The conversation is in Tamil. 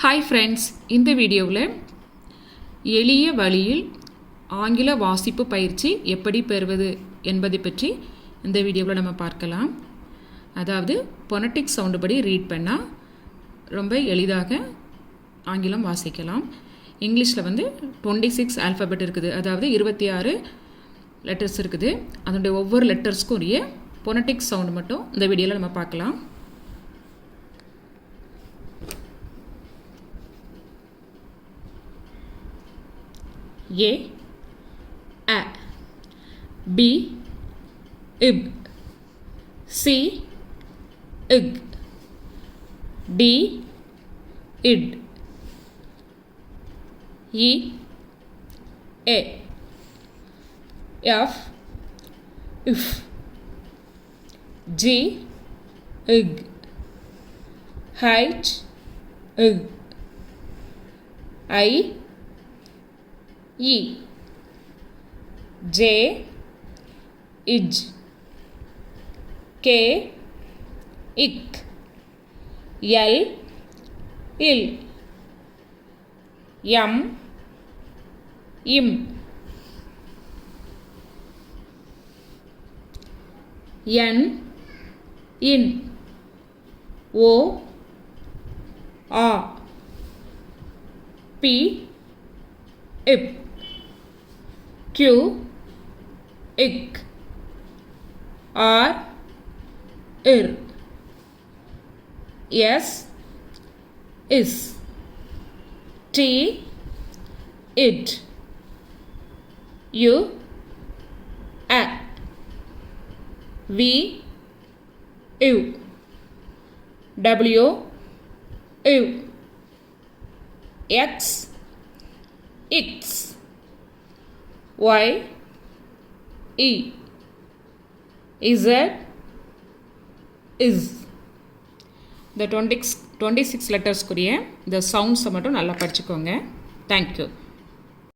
ஹாய் ஃப்ரெண்ட்ஸ், இந்த வீடியோவில் எளிய வழியில் ஆங்கில வாசிப்பு பயிற்சி எப்படி பெறுவது என்பதை பற்றி இந்த வீடியோவில் நம்ம பார்க்கலாம். அதாவது ஃபோனடிக் சவுண்டு படி ரீட் பண்ணால் ரொம்ப எளிதாக ஆங்கிலம் வாசிக்கலாம். இங்கிலீஷில் 26 ஆல்ஃபபெட் இருக்குது, அதாவது 26 லெட்டர்ஸ் இருக்குது. அதனுடைய ஒவ்வொரு லெட்டர்ஸ்க்கும் உரிய ஃபோனடிக் சவுண்டு மட்டும் இந்த வீடியோவில் நம்ம பார்க்கலாம். A, A, B, IB, C, IG, D, ID, E, A, F, IF, G, IG, H, IG, I, E, J, IJ, K, IK, L, IL, M, IM, N, IN, O, A, P, IP, Q, IK, R, IR, S, IS, T, IT, U, A, V, U, W, U, X, X, Y, E, Z, is. இந்த 26 லெட்டர்ஸ்க்குரிய இந்த சவுண்ட்ஸை மட்டும் நல்லா படிச்சுக்கோங்க. தேங்க்யூ.